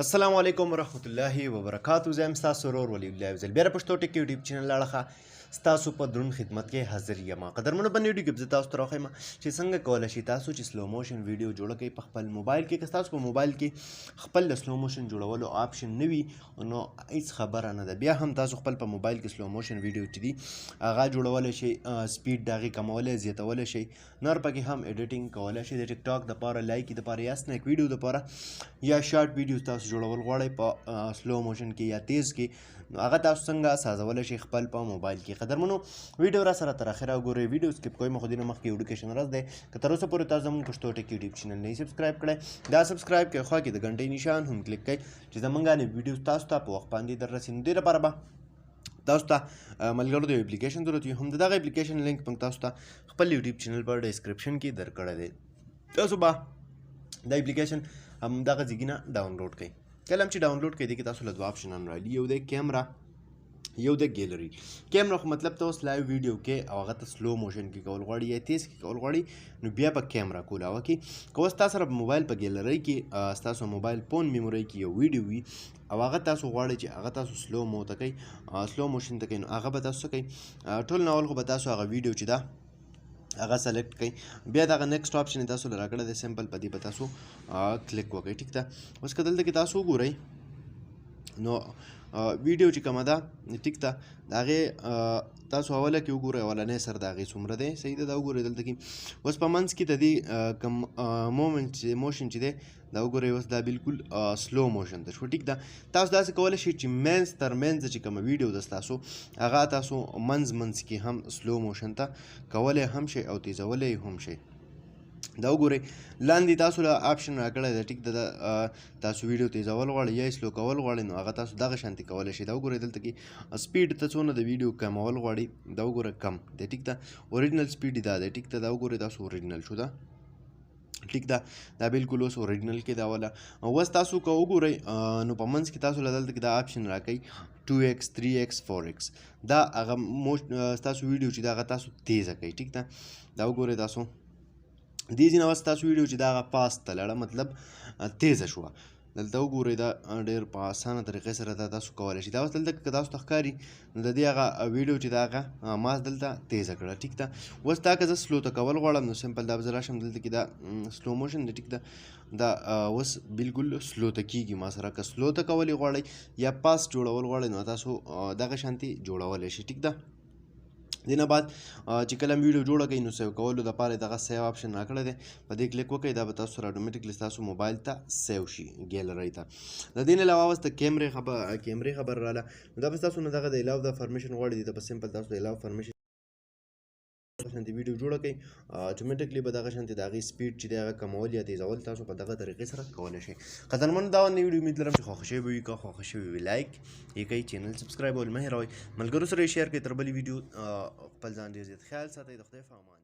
السلام علیکم ورحمت الله وبرکاتو. زه یم ستاسو ورور ولی الله افضل. بیا پښتو ټیک یوټیوب چینل لاړه ستاسو په درون خدمت کې حاضر یم. قدرمنو په ویډیو کې زه تاسو ته راخیم چې څنګه کولی شئ تاسو چې سلو موشن ویډیو جوړه کړئ په خپل موبایل کې. که تاسو په موبایل کې خپل د سلو موشن جوړولو آپشن نه وي نو هیڅ خبره نه ده، بیا هم تاسو خپل په موبایل کې سلو موشن ویډیو چې دي هغه جوړولی شئ، سپیډ د هغې کمولی زیاتولی شئ، نور پکې هم ایډیټینګ کولی شئ د ټیک ټاک دپاره، لایکي دپاره یا سنیک ویډیو دپاره یا شارټ ویډیو تاسو جوړول غواړئ په سلو موشن کې یا تیز کې، نو هغه تاسو څنګه سازولی شئ خپل په موبایل کې. قدرمنو ویډیو را سره تر اخره وګورئ، ویډیو سکپ کوئ مخ دې نه مخکې وډوکیشن راز دی. که تر اوسه پورې تاسو زموږ پښتو ټیک یوټیوب چینل نه سبسکرایب کړی، دا سبسکرایب کړئ، خوا کې د غنټۍ نشان هم کلیک کړئ چې زموږ نوې ویډیو تاسو ته په وخت باندې در رسي. نو دې لپاره به تاسو ته ملګرو د یو اپلیکیشن ضرورت وي، هم د دغه اپلیکیشن لینک موږ تاسو ته خپل یوټیوب چینل په ډسکرپشن کې درکړی دی. تاسو به دا اپلیکیشن همدغه ځای نه ډاونلوډ کړئ. کله هم چې ډاونلوډ کړئ دې کې تاسو له دوه آپشنان راځي، یو دی کیمرا، یو د ګیلري. کیمرا خو مطلب ته اوس لایو ویډیو کې او هغه ته سلو موشن کې کول غواړي یا تیز کې کول غواړي نو بیا په کیمرا کولاوه کې. که اوس تاسو سره په موبایل په ګیلري کې ستاسو موبایل فون میموري کې یو ویډیو وي او هغه تاسو غواړئ چې هغه تاسو سلو مو ته کوئ، سلو موشن ته کوئ، نو هغه به تاسو څه کوئ، ټول ناول خو به تاسو هغه ویډیو چې ده هغه سلیکټ کړئ، بیا دغه نیکسټ آپشن یې تاسو له راکړی دی سمپل، په دې به تاسو کلیک وکړئ. ټیک ده، اوس که دلته کې تاسو وګورئ نو ویډیو چې کومه ده ټیک ده، د هغې تاسو اوله کې وګورئ اولنی سر د هغې څومره دی، صحیح ده، دا وګورئ دلته کې. اوس په منځ کې د دې کوم موشن چې دی دا وګورئ، اوس دا بالکل سلو موشن ته شو. ټیک ده، تاسو داسې کولی شئ چې منځ تر منځ چې کومه ویډیو ده ستاسو هغه تاسو منځ کې هم سلو موشن ته کولی هم شئ او تیزولی هم شئ. دا وګورئ لاندې تاسو له آپشن راکړی دی. ټیک ده، تاسو ویډیو تیزول غواړئ یا سلو کول غواړئ نو هغه تاسو دغه شانتې کولی شئ. دا وګورئ دلته کې سپیډ ته څونه د ویډیو کمول غواړئ، دا وګورئ کم دی. ټیک ده، اوریجنل سپیډ دا دی. ټیک ده، دا وګورئ تاسو اوریجنل شو ده. ټیک ده، دا بالکل اوس اوریجنل کې دا ولا. اوس تاسو که وګورئ نو په منځ کې تاسو له دلته کې دا آپشن راکوي 2x 3x 4x، دا هغه ستاسو ویډیو چې دا هغه تاسو تیزه کوي. ټیک ده، دا وګورئ تاسو دې ځینې اوس تاسو ویډیو چې دا هغه فاست ته لاړه، مطلب تیزه شوه. دلته وګورئ دا ډېر په اسانه طریقې سره دا تاسو کولی شئ. دا اوس دلته که تاسو ته ښکاري نو د دې هغه ویډیو چې دا هغه ما دلته تیزه کړه. ټیک ده، اوس دا که زه سلو ته کول غواړم نو سمپل دا به زه راشم دلته کې دا سلو موشن دی. ټیک ده، دا اوس بالکل سلو ته کېږي ما سره. که سلو ته کولی غواړئ یا فاست جوړول غواړئ نو تاسو دغه شانتې جوړولی شئ. ټیک ده، دې نه بعد چې کله ویډیو جوړه کوئ نو سیو کولو دپاره دغه سیو آپشن راکړی دی، په دې کلیک وکړئ، دا به تاسو سره اټومیټیکلی ستاسو موبایل ته سیو شي ګیلرۍ ته. د دې نه علاوه اوس د کیمرې خبره راله نو دا به ستاسو نه دغه د الاو د فرمیشن غواړي، دې ته به سمپل تاسو د الاو فرمیشن شانتې ویډیو جوړه کوئ، اټومیټیکلی به دغه شانتې د هغې سپیډ چې دی هغه کمول یا تیزول تاسو په دغه طریقې سره کولی شئ. قدرمنو دا ونې ویډیو امید لرم چې خوښه شوې به وي. که خوښه شوې وي لایک یې کوئ، چینل سبسکرایبول مه هېروئ، ملګرو سره یې شیر کړئ. تر بلې ویډیو خپل ځان ډېر زیات خیال ساتئ. د خدای په امان.